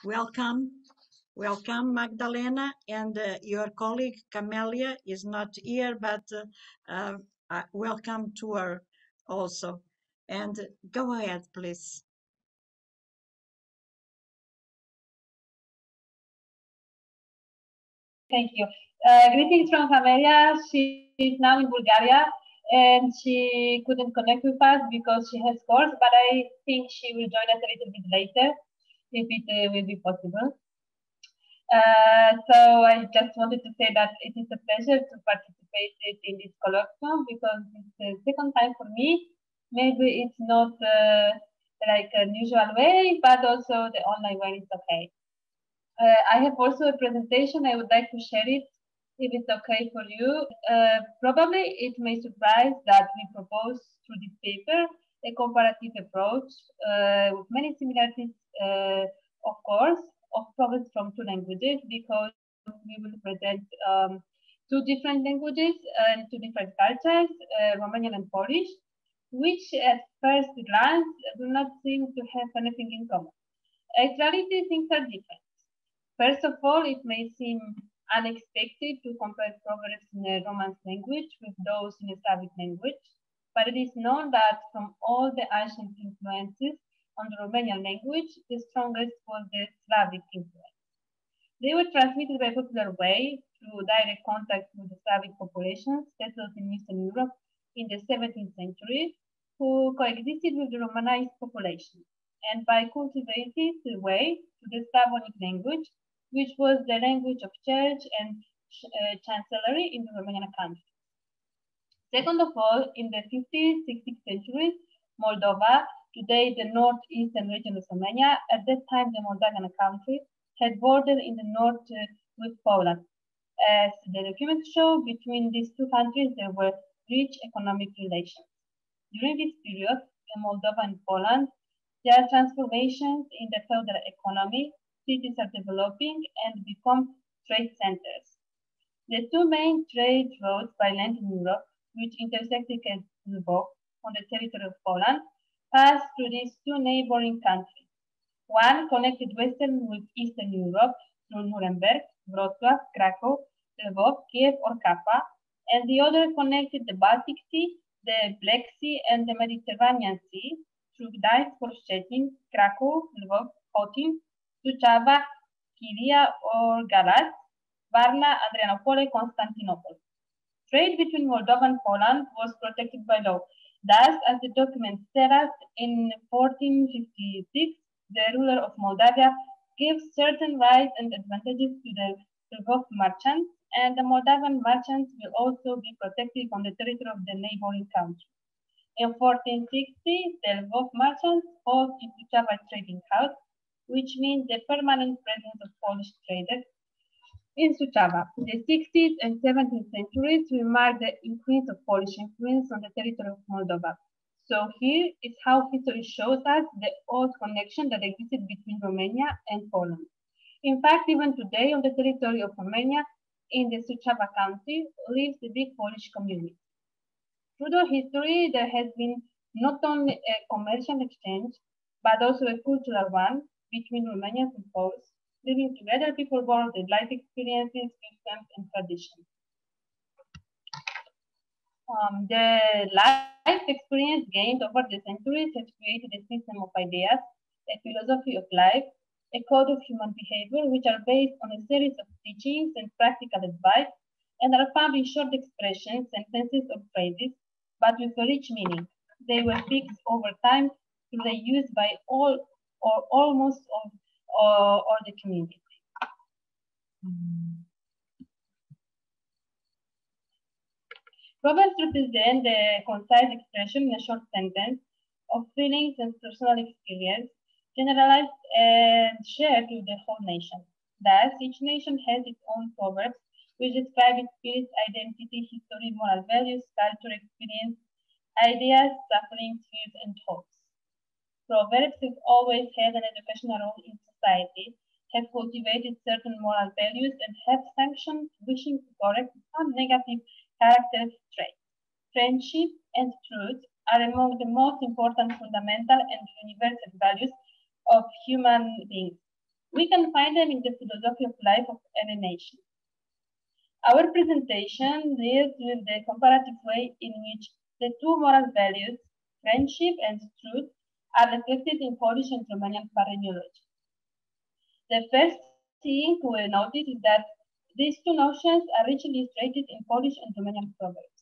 Welcome, welcome, Magdalena, and your colleague Camelia is not here, but welcome to her also. And go ahead, please. Thank you. Greetings from Camelia. She is now in Bulgaria and she couldn't connect with us because she has course, but I think she will join us a little bit later if it will be possible. So I just wanted to say that it is a pleasure to participate in this colloquium because it's the second time for me. Maybe it's not like an usual way, but also the online way is okay. I have also a presentation. I would like to share it if it's okay for you. Probably it may surprise that we propose through this paper a comparative approach with many similarities, of course, of proverbs from two languages, because we will present two different languages and two different cultures, Romanian and Polish, which at first glance do not seem to have anything in common. Actually, things are different. First of all, it may seem unexpected to compare proverbs in a Romance language with those in a Slavic language, but it is known that from all the ancient influences on the Romanian language, the strongest was the Slavic influence. They were transmitted by popular way through direct contact with the Slavic populations settled in Eastern Europe in the 17th century, who coexisted with the Romanized population, and by cultivating the way to the Slavonic language, which was the language of church and chancellery in the Romanian country. Second of all, in the 50th, 60th centuries, Moldova, today the northeastern region of Romania, at that time the Moldavian country, had bordered in the north with Poland. As the documents show, between these two countries there were rich economic relations. During this period, in Moldova and Poland, there are transformations in the feudal economy. Cities are developing and become trade centers. The two main trade roads by land in Europe, which intersected at Zăbavă on the territory of Poland, passed through these two neighboring countries. One connected Western with Eastern Europe through Nuremberg, Wrocław, Krakow, Lvov, Kiev, or Kappa, and the other connected the Baltic Sea, the Black Sea, and the Mediterranean Sea through Gdańsk, Szczecin, Krakow, Lvov, Chotin, Suceava, Chilia, or Galați, Varna, Adrianople, Constantinople. Trade between Moldova and Poland was protected by law. Thus, as the documents tell us, in 1456, the ruler of Moldavia gave certain rights and advantages to the Lvov merchants, and the Moldavian merchants will also be protected on the territory of the neighboring country. In 1460, the Lvov merchants hold in Suceava trading house, which means the permanent presence of Polish traders in Suceava. The 16th and 17th centuries will mark the increase of Polish influence on the territory of Moldova. So here is how history shows us the old connection that existed between Romania and Poland. In fact, even today on the territory of Romania, in the Suceava country, lives the big Polish community. Through the history, there has been not only a commercial exchange, but also a cultural one between Romanians and Poles. Living together, people borrow their life experiences, customs, and traditions. The life experience gained over the centuries has created a system of ideas, a philosophy of life, a code of human behavior, which are based on a series of teachings and practical advice, and are found in short expressions, sentences, or phrases, but with a rich meaning. They were fixed over time through the use by all or almost all the community. Proverbs represent the concise expression in a short sentence of feelings and personal experience, generalized and shared with the whole nation. Thus, each nation has its own proverbs, which describe its spirit, identity, history, moral values, culture, experience, ideas, sufferings, fears, and hopes. Proverbs have always had an educational role in society, have cultivated certain moral values, and have sanctioned wishing to correct some negative character traits. Friendship and truth are among the most important fundamental and universal values of human beings. We can find them in the philosophy of life of any nation. Our presentation deals with the comparative way in which the two moral values, friendship and truth, are reflected in Polish and Romanian paremiology. The first thing we notice is that these two notions are richly illustrated in Polish and Romanian proverbs.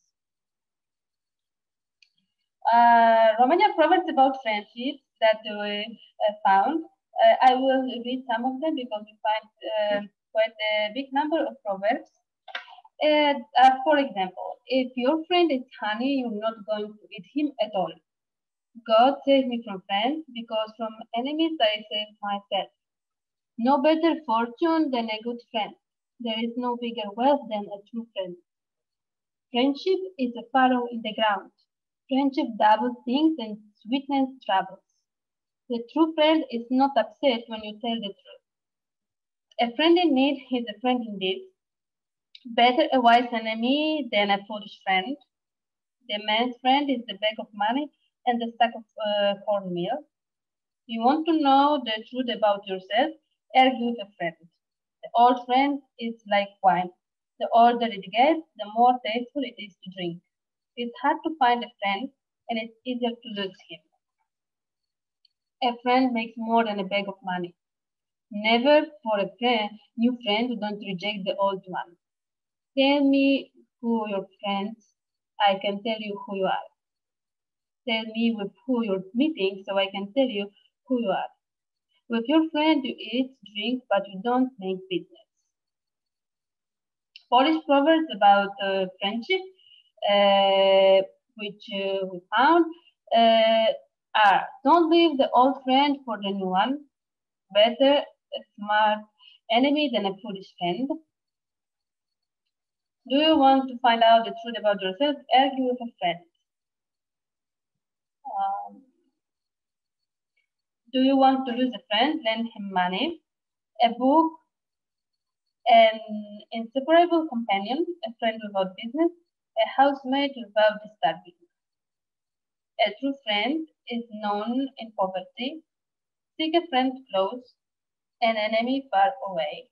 Romanian proverbs about friendship that we found. I will read some of them because we find quite a big number of proverbs. For example, if your friend is honey, you're not going to eat him at all. God save me from friends, because from enemies I save myself. No better fortune than a good friend. There is no bigger wealth than a true friend. Friendship is a furrow in the ground. Friendship doubles things and sweetens troubles. The true friend is not upset when you tell the truth. A friend in need is a friend indeed. Better a wise enemy than a foolish friend. The man's friend is the bag of money and the sack of cornmeal. You want to know the truth about yourself? Argue with a friend. The old friend is like wine. The older it gets, the more tasteful it is to drink. It's hard to find a friend, and it's easier to lose him. A friend makes more than a bag of money. Never for a new friend, don't reject the old one. Tell me who your friends, I can tell you who you are. Tell me with who you're meeting so I can tell you who you are. With your friend you eat, drink, but you don't make business. Polish proverbs about friendship, which we found, are don't leave the old friend for the new one. Better a smart enemy than a foolish friend. Do you want to find out the truth about yourself? Argue with a friend. Do you want to lose a friend? Lend him money. A book, an inseparable companion, a friend without business, a housemate without disturbing. A true friend is known in poverty. Seek a friend close, an enemy far away.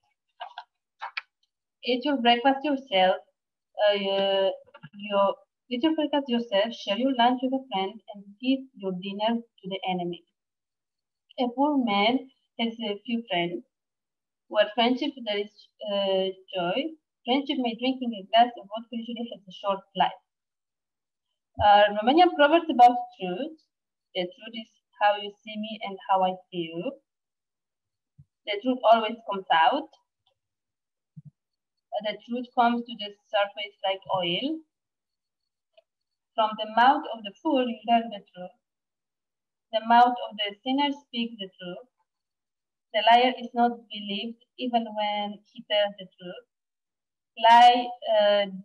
Eat your breakfast yourself. Eat your breakfast yourself. Share your lunch with a friend, and give your dinner to the enemy. A poor man has a few friends. Where friendship there is joy. Friendship may drinking a glass of vodka usually has a short life. Romanian proverbs about truth. The truth is how you see me and how I see you. The truth always comes out. The truth comes to the surface like oil. From the mouth of the fool you learn the truth. The mouth of the sinner speaks the truth. The liar is not believed even when he tells the truth. Lie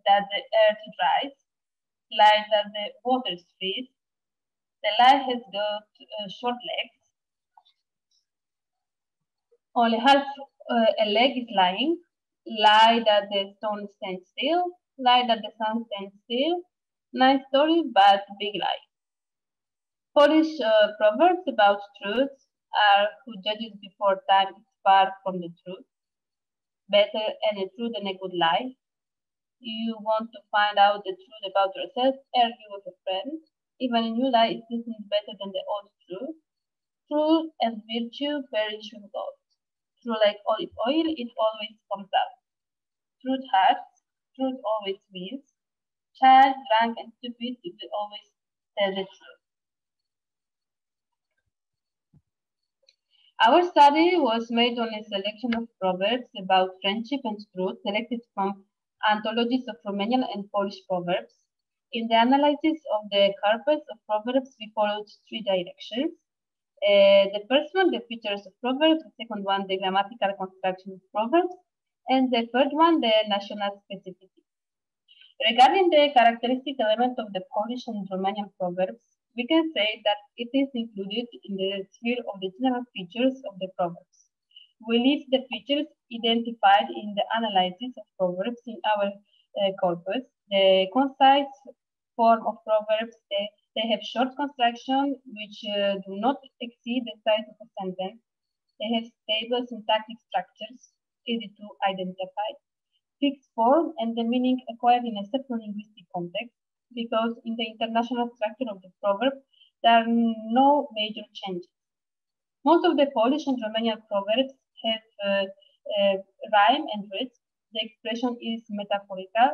that the earth dries. Lie that the waters freeze. The lie has got short legs. Only half a leg is lying. Lie that the stone stands still. Lie that the sun stands still. Nice story, but big lie. Polish proverbs about truth are who judges before time is far from the truth. Better any truth than a good lie. You want to find out the truth about yourself? Argue with a friend. Even a new lie is listening better than the old truth. Truth and virtue perish with gold. True like olive oil, it always comes out. Truth hurts. Truth always wins. Child, drunk, and stupid will always tell the truth. Our study was made on a selection of proverbs about friendship and truth selected from anthologies of Romanian and Polish proverbs. In the analysis of the corpus of proverbs, we followed three directions. The first one, the features of proverbs. The second one, the grammatical construction of proverbs. And the third one, the national specificity. Regarding the characteristic element of the Polish and Romanian proverbs, we can say that it is included in the sphere of the general features of the proverbs. We list the features identified in the analysis of proverbs in our corpus. The concise form of proverbs, they have short construction which do not exceed the size of a sentence. They have stable syntactic structures, easy to identify, fixed form, and the meaning acquired in a certain linguistic context, because in the international structure of the proverb, there are no major changes. Most of the Polish and Romanian proverbs have rhyme and rhythm. The expression is metaphorical.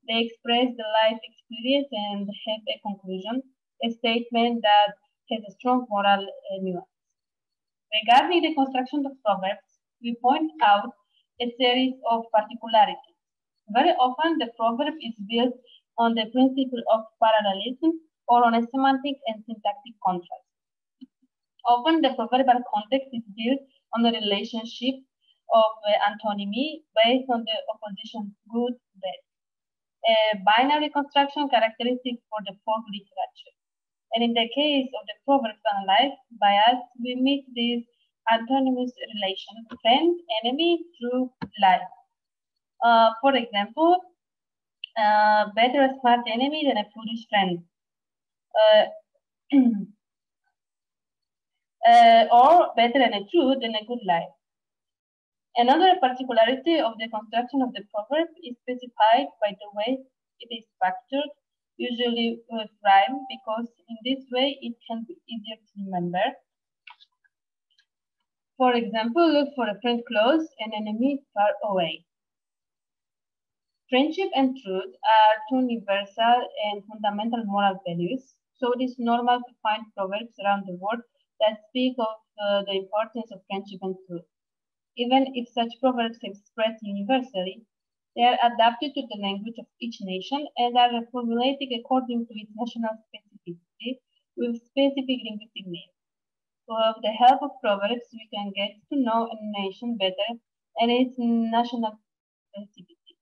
They express the life experience and have a conclusion, a statement that has a strong moral nuance. Regarding the construction of proverbs, we point out a series of particularities. Very often, the proverb is built on the principle of parallelism or on a semantic and syntactic contrast. Often, the proverbial context is built on the relationship of antonymy based on the opposition good, bad. A binary construction characteristic for the folk literature. And in the case of the Proverbs-Online bias, we meet this antonymous relation, friend, enemy, true, lie. For example, better a smart enemy than a foolish friend. Or better and a truth than a good lie. Another particularity of the construction of the proverb is specified by the way it is structured, usually with rhyme, because in this way it can be easier to remember. For example, look for a friend close and enemy far away. Friendship and truth are two universal and fundamental moral values, so it is normal to find proverbs around the world that speak of the importance of friendship and truth. Even if such proverbs have spread universally, they are adapted to the language of each nation and are formulated according to its national specificity with specific linguistic names. With the help of proverbs, we can get to know a nation better and its national specificity.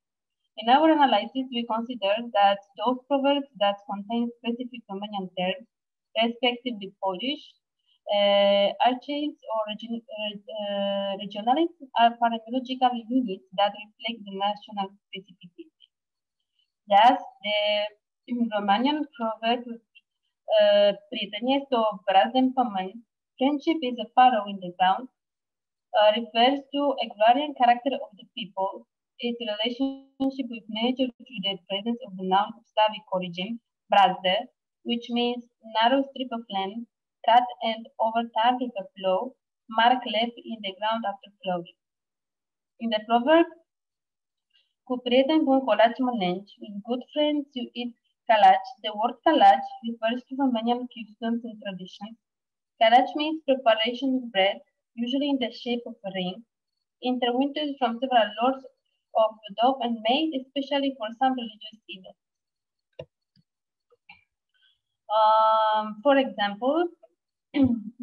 In our analysis, we consider that those proverbs that contain specific Romanian terms, respectively Polish, archaics or regionalists, are paremiological units that reflect the national specificity. Thus, the Romanian proverb prietenie este o brazdă în pământ, friendship is a furrow in the ground, refers to agrarian character of the people, its relationship with nature through the presence of the noun of Slavic origin, brazdă, which means narrow strip of land, cut and overturned with a plow, mark left in the ground after plowing. In the proverb, cu prieteni buni colaci mănânci, with good friends you eat calaci, the word calaci refers to Romanian customs and traditions. Calaci means preparation of bread, usually in the shape of a ring, interwintered from several loaves of dough and made especially for some religious events. For example,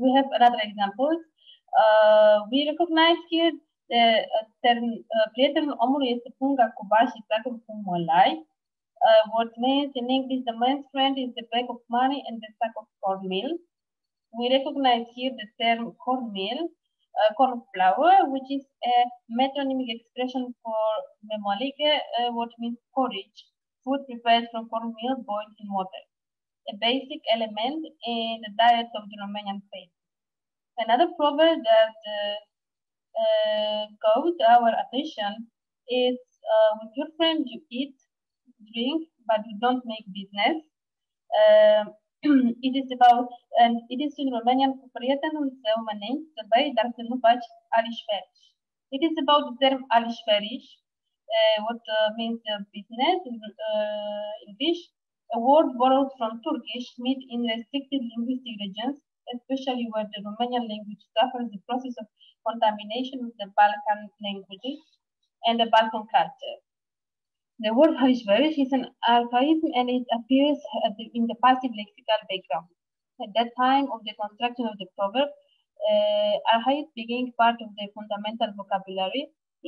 we have another example. We recognize here the term prietenul omului este punga cu bani și sacul cu mălai. What means in English the man's friend is the bag of money and the sack of cornmeal. We recognize here the term cornmeal, corn flour, which is a metronymic expression for memolige, what means porridge, food prepared from cornmeal boiled in water, a basic element in the diet of the Romanian faith. Another proverb that caught our attention is with your friends you eat, drink, but you don't make business. It is about, and it is in Romanian, cu prietenul său mănânci, să bei, dar să nu faci alișferiș. It is about the term alișferiș, what means business in English, a word borrowed from Turkish, made in restricted linguistic regions, especially where the Romanian language suffers the process of contamination with the Balkan languages and the Balkan culture. The word halișferiș is an archaism and it appears in the passive lexical background. At that time of the construction of the proverb, archaism became part of the fundamental vocabulary.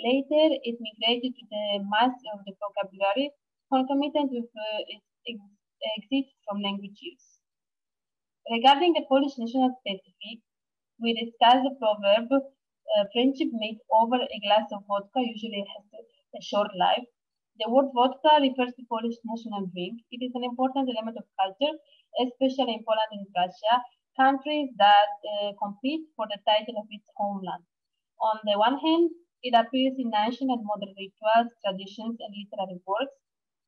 Later, it migrated to the mass of the vocabulary, concomitant with its exit from language use. Regarding the Polish national specific, we discussed the proverb, friendship made over a glass of vodka usually has a short life. The word vodka refers to Polish national drink. It is an important element of culture, especially in Poland and Russia, countries that compete for the title of its homeland. On the one hand, it appears in ancient and modern rituals, traditions, and literary works.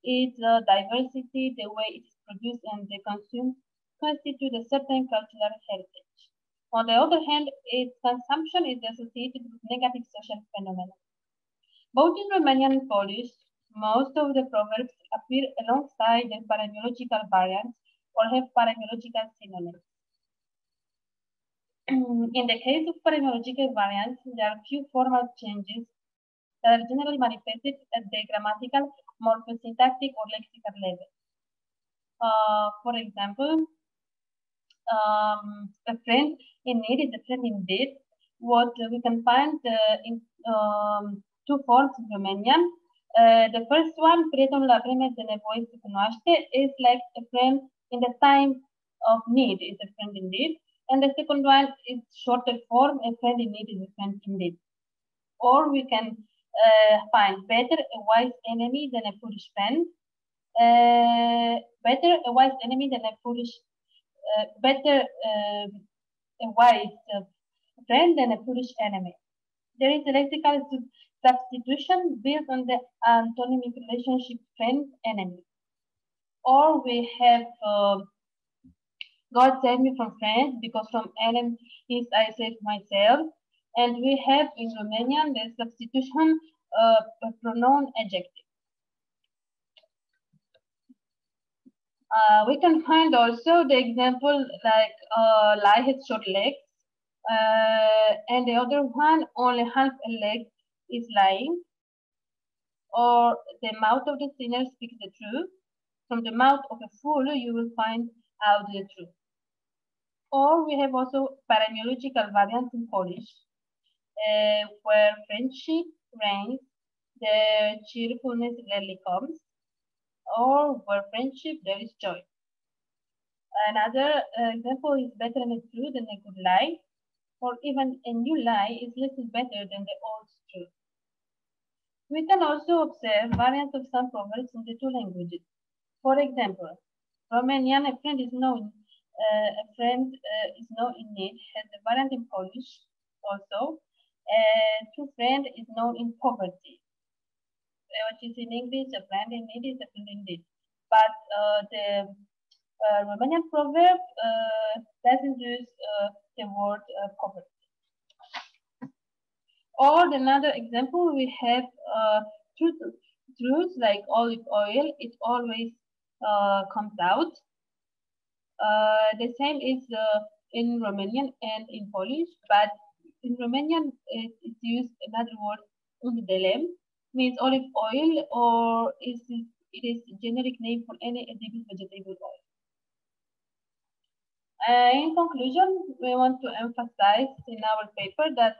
Its diversity, the way it is produced and consumed, constitute a certain cultural heritage. On the other hand, its consumption is associated with negative social phenomena. Both in Romanian and Polish, most of the proverbs appear alongside their paremiological variants or have paremiological synonyms. In the case of paremiological variants, there are few formal changes that are generally manifested at the grammatical, morphosyntactic, or lexical level. For example, a friend in need is a friend indeed. What we can find in two forms in Romanian. The first one, prietenul la vreme de nevoie se cunoaște, is like a friend in the time of need, is a friend indeed. And the second one is shorter form, a friend in need is a friend indeed. Or we can find better a wise enemy than a foolish friend. Better a wise enemy than a foolish, better a wise friend than a foolish enemy. There is a lexical substitution built on the antonymic relationship friend-enemy. Or we have God save me from friends, because from enemies I save myself. And we have in Romanian the substitution of pronoun adjective. We can find also the example like lie has short legs, and the other one, only half a leg is lying. Or the mouth of the sinner speaks the truth. From the mouth of a fool you will find out the truth. Or we have also paremiological variants in Polish, where friendship reigns, the cheerfulness rarely comes, or where friendship there is joy. Another example is better a true than a good lie, or even a new lie is little better than the old truth. We can also observe variants of some proverbs in the two languages. For example, Romanian, a friend is known in need, has a variant in Polish also. True friend is known in poverty, which is in English, a friend in need is a friend indeed. But the Romanian proverb doesn't use the word poverty. Or another example, we have truth like olive oil, it always comes out. The same is in Romanian and in Polish, but in Romanian it's used another word, undele, means olive oil, or it is a generic name for any edible vegetable oil. In conclusion, we want to emphasize in our paper that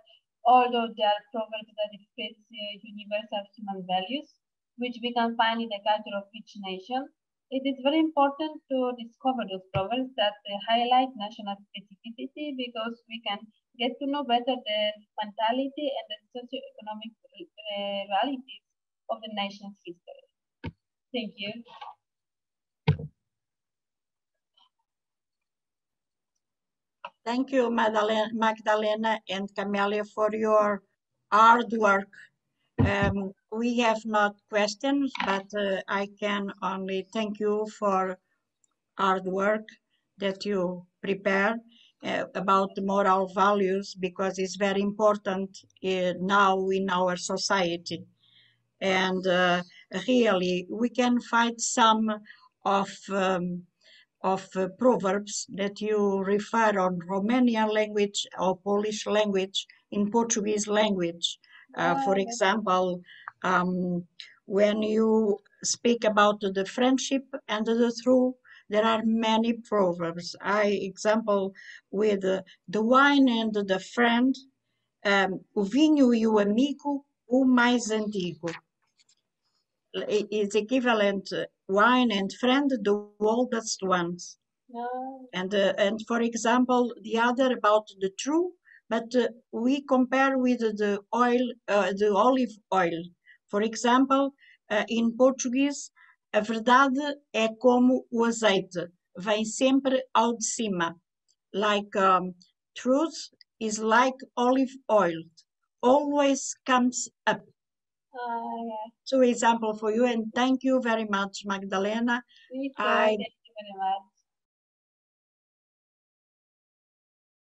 although there are proverbs that express universal human values, which we can find in the culture of each nation, it is very important to discover those proverbs that highlight national specificity, because we can get to know better the mentality and the socioeconomic realities of the nation's history. Thank you. Thank you, Magdalena and Camelia, for your hard work. We have not questions, but I can only thank you for hard work that you prepare about the moral values, because it's very important now in our society. And really, we can find some of proverbs that you refer on Romanian language or Polish language in Portuguese language. For example, when you speak about the friendship and the truth, there are many proverbs. Example with the wine and the friend, o vinho e o amigo, o mais antigo. It's equivalent wine and friend, the oldest ones. No. And for example, the other about the true, but we compare with the oil, the olive oil. For example, in Portuguese, a verdade é como o azeite, vem sempre ao de cima. like truth is like olive oil, always comes up. Yeah. So example for you, and thank you very much, Magdalena. Thank you very much.